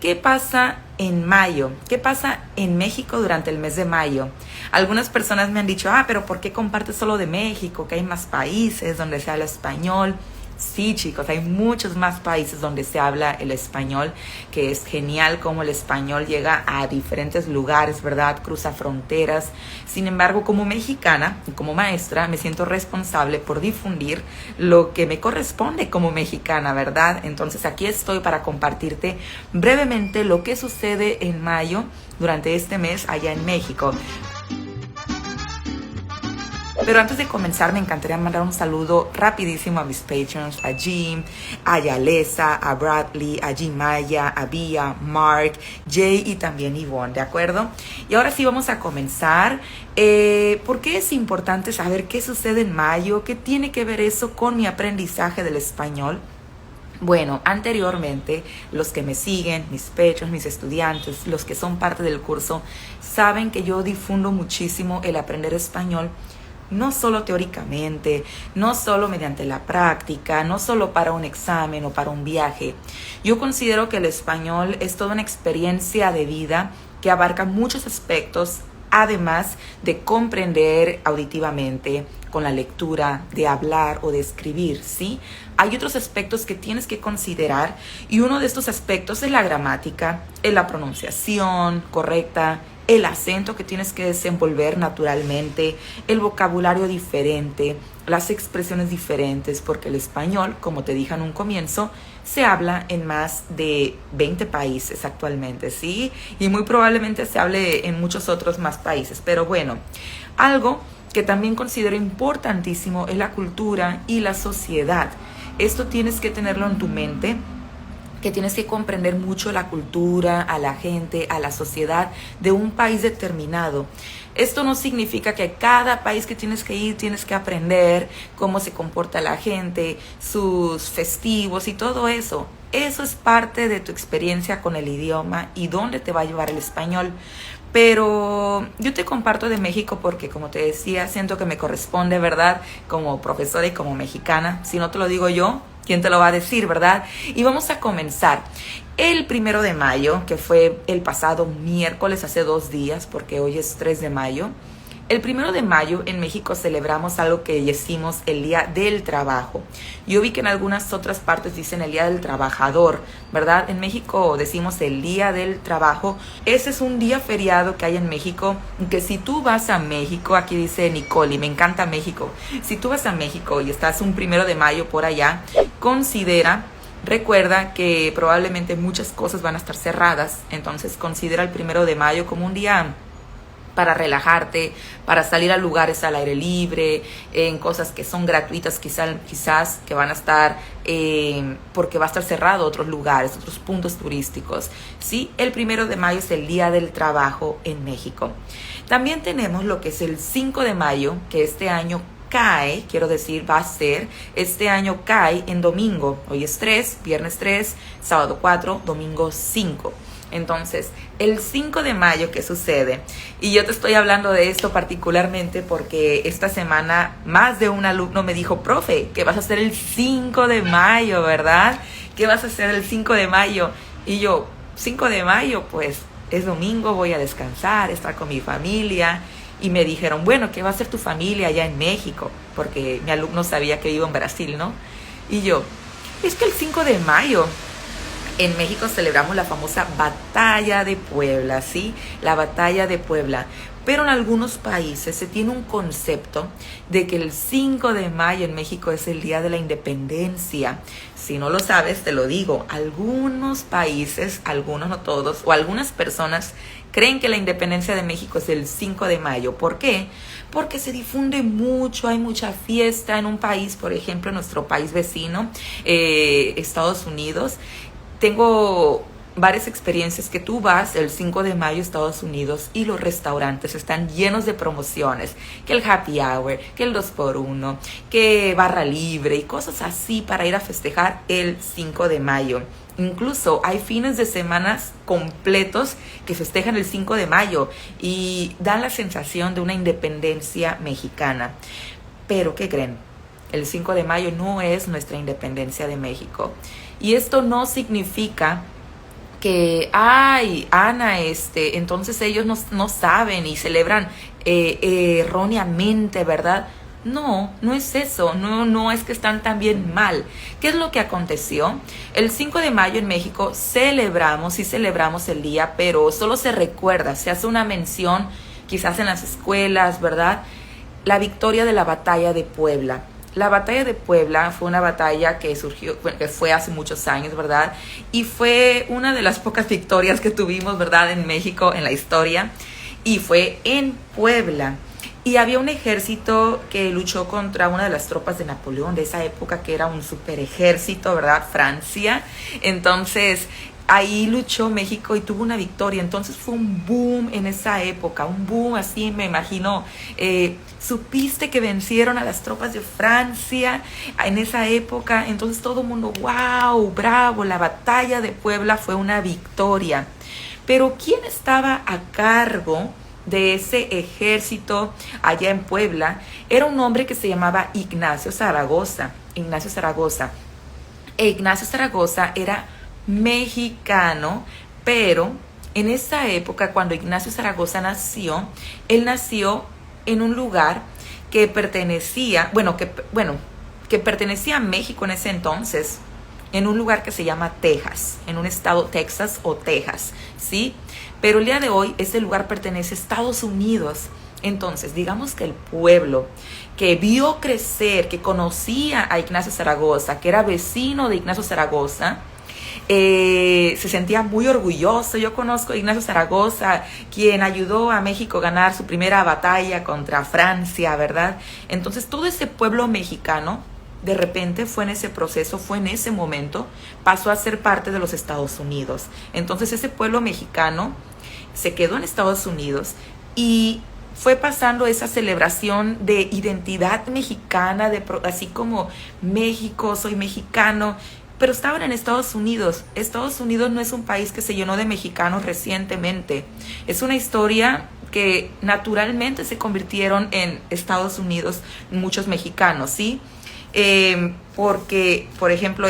¿Qué pasa en mayo? ¿Qué pasa en México durante el mes de mayo? Algunas personas me han dicho, pero ¿por qué compartes solo de México? Que hay más países donde se habla español. Sí, chicos, hay muchos más países donde se habla el español, que es genial cómo el español llega a diferentes lugares, ¿verdad? Cruza fronteras. Sin embargo, como mexicana y como maestra, me siento responsable por difundir lo que me corresponde como mexicana, ¿verdad? Entonces aquí estoy para compartirte brevemente lo que sucede en mayo durante este mes allá en México. Pero antes de comenzar, me encantaría mandar un saludo rapidísimo a mis patrons, a Jim, a Yalesa, a Bradley, a Jimaya, a Bia, Mark, Jay y también Yvonne, ¿de acuerdo? Y ahora sí vamos a comenzar. ¿Por qué es importante saber qué sucede en mayo? ¿Qué tiene que ver eso con mi aprendizaje del español? Bueno, anteriormente, los que me siguen, mis patrons, mis estudiantes, los que son parte del curso, saben que yo difundo muchísimo el aprender español. No solo teóricamente, no solo mediante la práctica, no solo para un examen o para un viaje. Yo considero que el español es toda una experiencia de vida que abarca muchos aspectos, además de comprender auditivamente, con la lectura, de hablar o de escribir, ¿sí? Hay otros aspectos que tienes que considerar y uno de estos aspectos es la gramática, es la pronunciación correcta, el acento que tienes que desenvolver naturalmente, el vocabulario diferente, las expresiones diferentes, porque el español, como te dije en un comienzo, se habla en más de 20 países actualmente, ¿sí? Y muy probablemente se hable en muchos otros más países. Pero bueno, algo que también considero importantísimo es la cultura y la sociedad. Esto tienes que tenerlo en tu mente, que tienes que comprender mucho la cultura, a la gente, a la sociedad de un país determinado. Esto no significa que cada país que tienes que ir tienes que aprender cómo se comporta la gente, sus festivos y todo eso. Eso es parte de tu experiencia con el idioma y dónde te va a llevar el español. Pero yo te comparto de México porque, como te decía, siento que me corresponde, ¿verdad? Como profesora y como mexicana. Si no te lo digo yo, ¿quién te lo va a decir, verdad? Y vamos a comenzar. El 1 de mayo, que fue el pasado miércoles, hace 2 días, porque hoy es 3 de mayo. El 1 de mayo en México celebramos algo que decimos el Día del Trabajo. Yo vi que en algunas otras partes dicen el Día del Trabajador, ¿verdad? En México decimos el Día del Trabajo. Ese es un día feriado que hay en México, que si tú vas a México, aquí dice Nicole, y me encanta México. Si tú vas a México y estás un 1 de mayo por allá, recuerda que probablemente muchas cosas van a estar cerradas, entonces considera el 1 de mayo como un día para relajarte, para salir a lugares al aire libre, en cosas que son gratuitas quizás que van a estar, porque va a estar cerrado otros lugares, otros puntos turísticos. ¿Sí? El 1 de mayo es el Día del Trabajo en México. También tenemos lo que es el 5 de mayo, que este año cae, este año cae en domingo. Hoy es 3, viernes 3, sábado 4, domingo 5. Entonces, el 5 de mayo, ¿qué sucede? Y yo te estoy hablando de esto particularmente porque esta semana más de un alumno me dijo, profe, ¿qué vas a hacer el 5 de mayo, verdad? ¿Qué vas a hacer el 5 de mayo? Y yo, 5 de mayo, pues es domingo, voy a descansar, estar con mi familia. Y me dijeron, bueno, ¿qué va a hacer tu familia allá en México? Porque mi alumno sabía que vivo en Brasil, ¿no? Y yo, es que el 5 de mayo... en México celebramos la famosa Batalla de Puebla, ¿sí? La Batalla de Puebla. Pero en algunos países se tiene un concepto de que el 5 de mayo en México es el Día de la Independencia. Si no lo sabes, te lo digo. Algunos países, algunos no todos, o algunas personas creen que la independencia de México es el 5 de mayo. ¿Por qué? Porque se difunde mucho, hay mucha fiesta en un país, por ejemplo, nuestro país vecino, Estados Unidos. Tengo varias experiencias que tú vas el 5 de mayo a Estados Unidos y los restaurantes están llenos de promociones, que el happy hour, que el 2x1, que barra libre y cosas así para ir a festejar el 5 de mayo. Incluso hay fines de semana completos que festejan el 5 de mayo y dan la sensación de una independencia mexicana. Pero, ¿qué creen? El 5 de mayo no es nuestra independencia de México. Y esto no significa que, ay, Ana, entonces ellos no saben y celebran erróneamente, ¿verdad? No, no es eso, no es que están también mal. ¿Qué es lo que aconteció? El 5 de mayo en México sí celebramos el día, pero solo se recuerda, se hace una mención, quizás en las escuelas, ¿verdad? La victoria de la batalla de Puebla. La batalla de Puebla fue una batalla que surgió, bueno, que fue hace muchos años, ¿verdad? Y fue una de las pocas victorias que tuvimos, ¿verdad? En México, en la historia. Y fue en Puebla. Y había un ejército que luchó contra una de las tropas de Napoleón de esa época, que era un super ejército, ¿verdad? Francia. Entonces, ahí luchó México y tuvo una victoria. Entonces fue un boom en esa época, un boom así, me imagino. Supiste que vencieron a las tropas de Francia en esa época. Entonces todo el mundo, wow, bravo, la batalla de Puebla fue una victoria. Pero ¿quién estaba a cargo de ese ejército allá en Puebla? Era un hombre que se llamaba Ignacio Zaragoza. Ignacio Zaragoza. Ignacio Zaragoza era mexicano, pero en esa época, cuando Ignacio Zaragoza nació, él nació en un lugar que pertenecía, que pertenecía a México en ese entonces, en un lugar que se llama Texas, en un estado Texas o Texas, ¿sí? Pero el día de hoy ese lugar pertenece a Estados Unidos. Entonces, digamos que el pueblo que vio crecer, que conocía a Ignacio Zaragoza, que era vecino de Ignacio Zaragoza, se sentía muy orgulloso. Yo conozco a Ignacio Zaragoza, quien ayudó a México a ganar su primera batalla contra Francia, ¿verdad? Entonces todo ese pueblo mexicano, de repente fue en ese proceso, fue en ese momento, pasó a ser parte de los Estados Unidos. Entonces ese pueblo mexicano se quedó en Estados Unidos y fue pasando esa celebración de identidad mexicana, así como México, soy mexicano, pero estaban en Estados Unidos. Estados Unidos no es un país que se llenó de mexicanos recientemente. Es una historia que naturalmente se convirtieron en Estados Unidos muchos mexicanos, ¿sí? Porque, por ejemplo,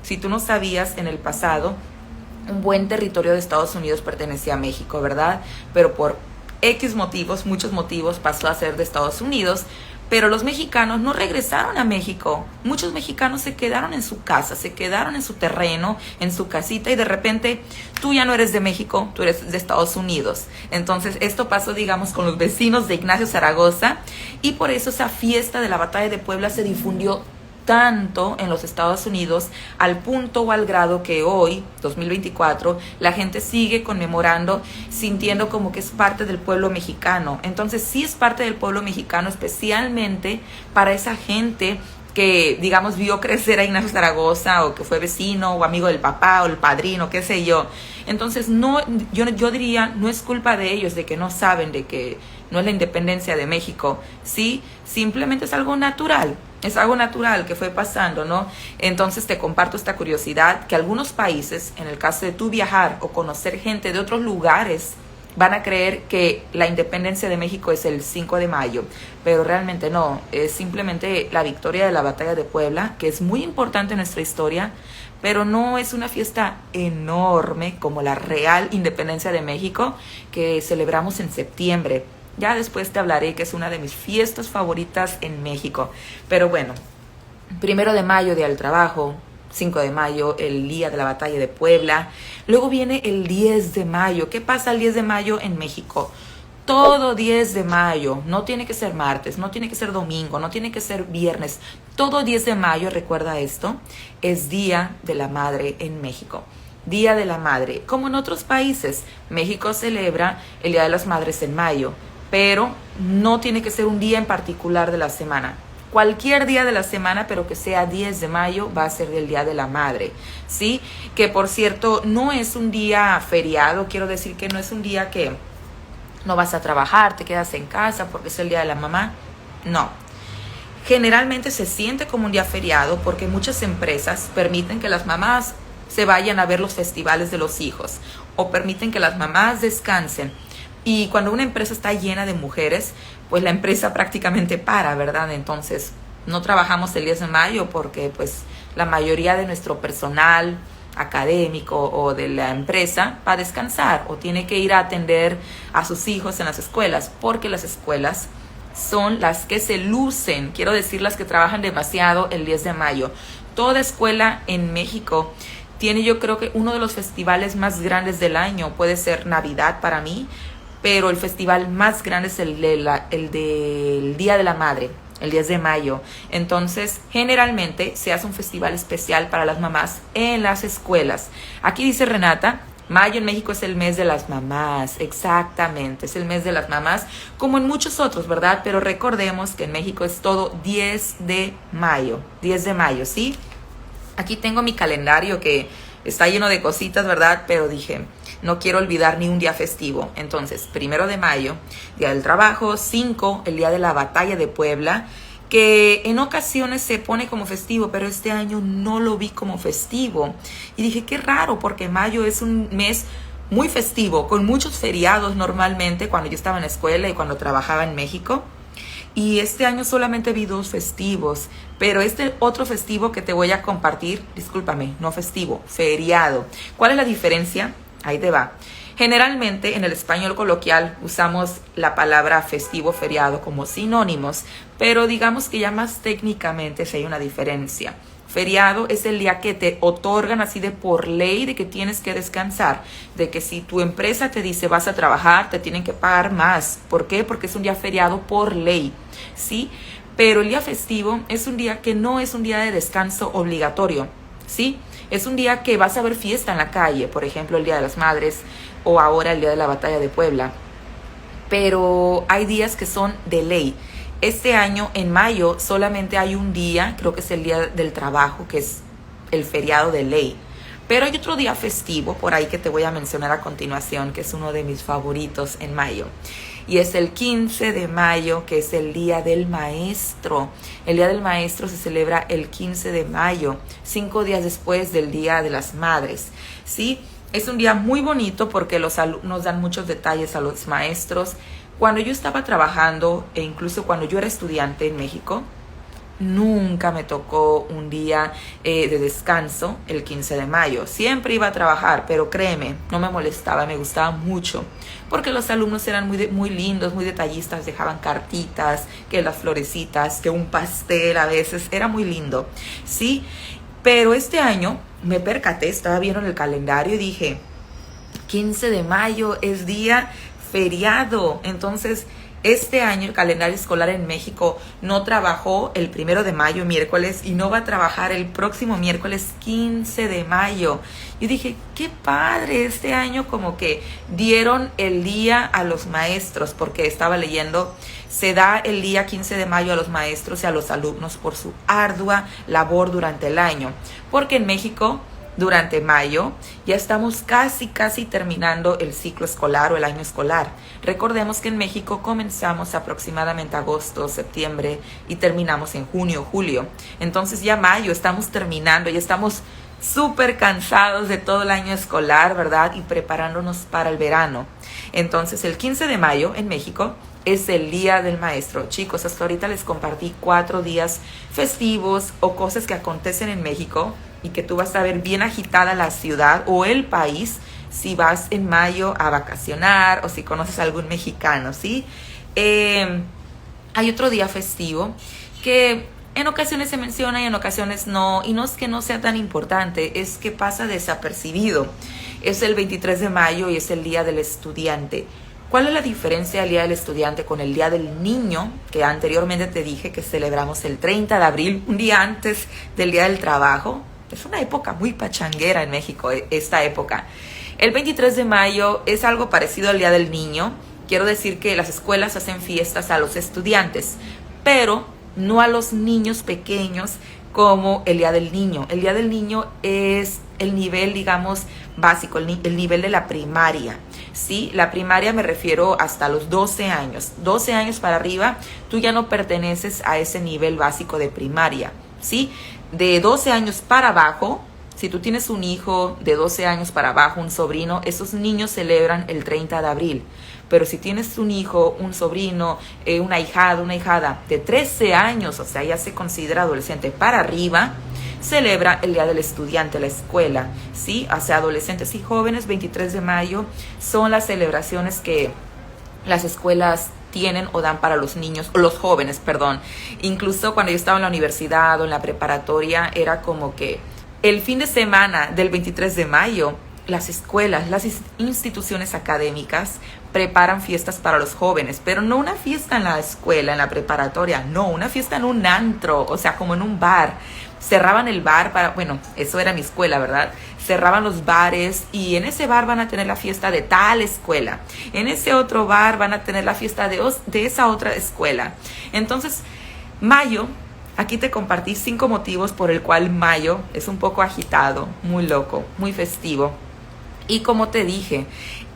si tú no sabías, en el pasado, un buen territorio de Estados Unidos pertenecía a México, ¿verdad? Pero por X motivos, muchos motivos, pasó a ser de Estados Unidos. Pero los mexicanos no regresaron a México. Muchos mexicanos se quedaron en su casa, se quedaron en su terreno, en su casita, y de repente tú ya no eres de México, tú eres de Estados Unidos. Entonces esto pasó, digamos, con los vecinos de Ignacio Zaragoza, y por eso esa fiesta de la batalla de Puebla se difundió tanto en los Estados Unidos, al punto o al grado que hoy, 2024, la gente sigue conmemorando, sintiendo como que es parte del pueblo mexicano. Entonces sí es parte del pueblo mexicano, especialmente para esa gente que, digamos, vio crecer a Ignacio Zaragoza, o que fue vecino o amigo del papá o el padrino, qué sé yo. Entonces yo diría, no es culpa de ellos de que no saben de que no es la independencia de México, sí, simplemente es algo natural. Es algo natural que fue pasando, ¿no? Entonces te comparto esta curiosidad, que algunos países, en el caso de tú viajar o conocer gente de otros lugares, van a creer que la independencia de México es el 5 de mayo, pero realmente no, es simplemente la victoria de la batalla de Puebla, que es muy importante en nuestra historia, pero no es una fiesta enorme como la real independencia de México que celebramos en septiembre. Ya después te hablaré que es una de mis fiestas favoritas en México. Pero bueno, 1 de mayo, Día del Trabajo, 5 de mayo, el día de la batalla de Puebla. Luego viene el 10 de mayo. ¿Qué pasa el 10 de mayo en México? Todo 10 de mayo, no tiene que ser martes, no tiene que ser domingo, no tiene que ser viernes. Todo 10 de mayo, recuerda esto, es Día de la Madre en México. Día de la Madre. Como en otros países, México celebra el Día de las Madres en mayo, pero no tiene que ser un día en particular de la semana. Cualquier día de la semana, pero que sea 10 de mayo, va a ser el Día de la Madre, ¿sí? Que, por cierto, no es un día feriado. Quiero decir que no es un día que no vas a trabajar, te quedas en casa porque es el Día de la Mamá. No. Generalmente se siente como un día feriado porque muchas empresas permiten que las mamás se vayan a ver los festivales de los hijos, o permiten que las mamás descansen. Y cuando una empresa está llena de mujeres, pues la empresa prácticamente para, ¿verdad? Entonces no trabajamos el 10 de mayo porque pues la mayoría de nuestro personal académico o de la empresa va a descansar o tiene que ir a atender a sus hijos en las escuelas, porque las escuelas son las que se lucen, quiero decir, las que trabajan demasiado el 10 de mayo. Toda escuela en México tiene, yo creo que uno de los festivales más grandes del año. Puede ser Navidad para mí, pero el festival más grande es el del Día de la Madre, el 10 de mayo. Entonces, generalmente se hace un festival especial para las mamás en las escuelas. Aquí dice Renata, mayo en México es el mes de las mamás, exactamente, es el mes de las mamás, como en muchos otros, ¿verdad? Pero recordemos que en México es todo 10 de mayo, ¿sí? Aquí tengo mi calendario que está lleno de cositas, ¿verdad? Pero dije, no quiero olvidar ni un día festivo. Entonces, 1 de mayo, Día del Trabajo. 5, el Día de la Batalla de Puebla, que en ocasiones se pone como festivo, pero este año no lo vi como festivo. Y dije, qué raro, porque mayo es un mes muy festivo, con muchos feriados normalmente, cuando yo estaba en la escuela y cuando trabajaba en México. Y este año solamente vi 2 festivos, pero este otro festivo que te voy a compartir, discúlpame, no festivo, feriado. ¿Cuál es la diferencia? Ahí te va. Generalmente en el español coloquial usamos la palabra festivo, feriado como sinónimos, pero digamos que ya más técnicamente sí hay una diferencia. Feriado es el día que te otorgan así de por ley de que tienes que descansar, de que si tu empresa te dice vas a trabajar, te tienen que pagar más. ¿Por qué? Porque es un día feriado por ley, ¿sí? Pero el día festivo es un día que no es un día de descanso obligatorio, ¿sí? Es un día que vas a ver fiesta en la calle, por ejemplo, el Día de las Madres o ahora el Día de la Batalla de Puebla. Pero hay días que son de ley. Este año, en mayo, solamente hay un día, creo que es el Día del Trabajo, que es el feriado de ley. Pero hay otro día festivo por ahí que te voy a mencionar a continuación, que es uno de mis favoritos en mayo. Y es el 15 de mayo, que es el Día del Maestro. El Día del Maestro se celebra el 15 de mayo, 5 días después del Día de las Madres, ¿sí? Es un día muy bonito porque los alumnos dan muchos detalles a los maestros. Cuando yo estaba trabajando e incluso cuando yo era estudiante en México, nunca me tocó un día de descanso el 15 de mayo. Siempre iba a trabajar, pero créeme, no me molestaba, me gustaba mucho. Porque los alumnos eran muy lindos, muy detallistas, dejaban cartitas, que las florecitas, que un pastel a veces, era muy lindo, ¿sí? Pero este año me percaté, estaba viendo en el calendario y dije, 15 de mayo es día feriado. Entonces, este año el calendario escolar en México no trabajó el 1 de mayo, miércoles, y no va a trabajar el próximo miércoles 15 de mayo. Yo dije, qué padre, este año como que dieron el día a los maestros, porque estaba leyendo, se da el día 15 de mayo a los maestros y a los alumnos por su ardua labor durante el año. Porque en México, durante mayo, ya estamos casi terminando el ciclo escolar o el año escolar. Recordemos que en México comenzamos aproximadamente agosto, septiembre y terminamos en junio, julio. Entonces ya mayo estamos terminando, ya estamos súper cansados de todo el año escolar, ¿verdad? Y preparándonos para el verano. Entonces el 15 de mayo en México es el Día del Maestro. Chicos, hasta ahorita les compartí 4 días festivos o cosas que acontecen en México y que tú vas a ver bien agitada la ciudad o el país si vas en mayo a vacacionar o si conoces a algún mexicano, ¿sí? Hay otro día festivo que en ocasiones se menciona y en ocasiones no, y no es que no sea tan importante, es que pasa desapercibido. Es el 23 de mayo y es el Día del Estudiante. ¿Cuál es la diferencia del Día del Estudiante con el Día del Niño, que anteriormente te dije que celebramos el 30 de abril, un día antes del Día del Trabajo? Es una época muy pachanguera en México, esta época. El 23 de mayo es algo parecido al Día del Niño. Quiero decir que las escuelas hacen fiestas a los estudiantes, pero no a los niños pequeños como el Día del Niño. El Día del Niño es el nivel, digamos, básico, el nivel de la primaria, ¿sí? La primaria me refiero hasta los 12 años. 12 años para arriba, tú ya no perteneces a ese nivel básico de primaria, ¿sí? De 12 años para abajo, si tú tienes un hijo de 12 años para abajo, un sobrino, esos niños celebran el 30 de abril. Pero si tienes un hijo, un sobrino, una hijada de 13 años, o sea, ya se considera adolescente para arriba, celebra el Día del Estudiante, la escuela, ¿sí? Hacia adolescentes y jóvenes, 23 de mayo son las celebraciones que las escuelas tienen o dan para los niños, o los jóvenes, perdón. Incluso cuando yo estaba en la universidad o en la preparatoria, era como que el fin de semana del 23 de mayo, las escuelas, las instituciones académicas preparan fiestas para los jóvenes, pero no una fiesta en la escuela, en la preparatoria, no, una fiesta en un antro, o sea, como en un bar. Cerraban el bar para, bueno, eso era mi escuela, ¿verdad? Cerraban los bares y en ese bar van a tener la fiesta de tal escuela. En ese otro bar van a tener la fiesta de esa otra escuela. Entonces, mayo, aquí te compartí 5 motivos por el cual mayo es un poco agitado, muy loco, muy festivo. Y como te dije,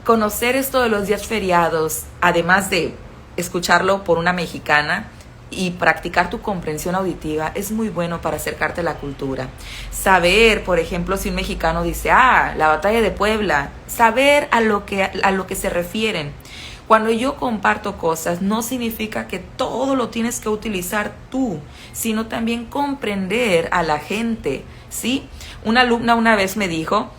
conocer esto de los días feriados, además de escucharlo por una mexicana, y practicar tu comprensión auditiva es muy bueno para acercarte a la cultura. Saber, por ejemplo, si un mexicano dice, la batalla de Puebla, saber a lo que se refieren. Cuando yo comparto cosas, no significa que todo lo tienes que utilizar tú, sino también comprender a la gente, ¿sí? Una alumna una vez me dijo,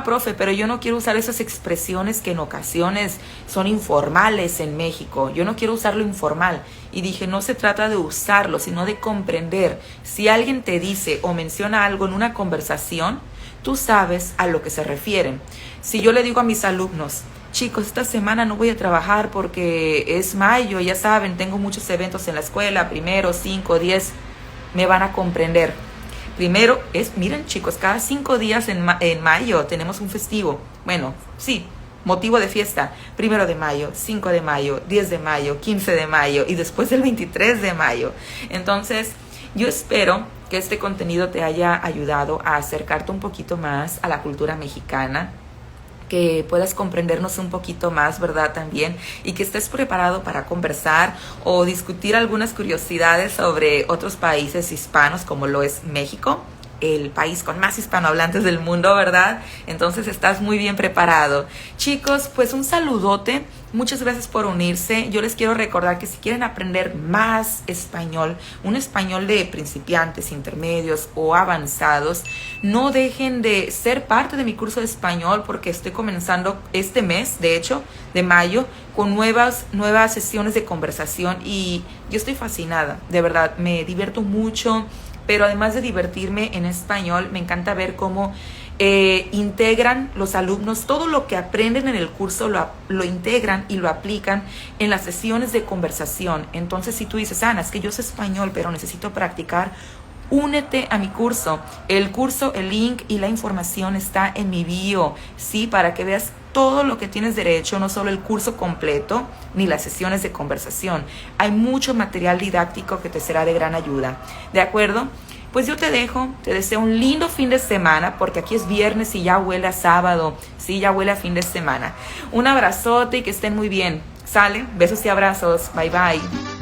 profe, pero yo no quiero usar esas expresiones que en ocasiones son informales en México. Yo no quiero usar lo informal. Y dije, no se trata de usarlo, sino de comprender. Si alguien te dice o menciona algo en una conversación, tú sabes a lo que se refieren. Si yo le digo a mis alumnos, chicos, esta semana no voy a trabajar porque es mayo, ya saben, tengo muchos eventos en la escuela, 1, 5, 10, me van a comprender. Primero miren chicos, cada 5 días en mayo tenemos un festivo. Bueno, sí, motivo de fiesta. 1 de mayo, 5 de mayo, 10 de mayo, 15 de mayo y después el 23 de mayo. Entonces, yo espero que este contenido te haya ayudado a acercarte un poquito más a la cultura mexicana, que puedas comprendernos un poquito más, ¿verdad? También, y que estés preparado para conversar o discutir algunas curiosidades sobre otros países hispanos como lo es México, el país con más hispanohablantes del mundo, ¿verdad? Entonces estás muy bien preparado. Chicos, pues un saludote. Muchas gracias por unirse. Yo les quiero recordar que si quieren aprender más español, un español de principiantes, intermedios o avanzados, no dejen de ser parte de mi curso de español porque estoy comenzando este mes, de hecho, de mayo, con nuevas sesiones de conversación y yo estoy fascinada. De verdad, me divierto mucho. Pero además de divertirme en español, me encanta ver cómo integran los alumnos, todo lo que aprenden en el curso lo integran y lo aplican en las sesiones de conversación. Entonces, si tú dices, Ana, es que yo sé español, pero necesito practicar, únete a mi curso. El curso, el link y la información está en mi bio, ¿sí? Para que veas todo lo que tienes derecho, no solo el curso completo, ni las sesiones de conversación. Hay mucho material didáctico que te será de gran ayuda. ¿De acuerdo? Pues yo te dejo, te deseo un lindo fin de semana, porque aquí es viernes y ya huele a sábado, sí, ya huele a fin de semana. Un abrazote y que estén muy bien. ¿Sale? Besos y abrazos. Bye, bye.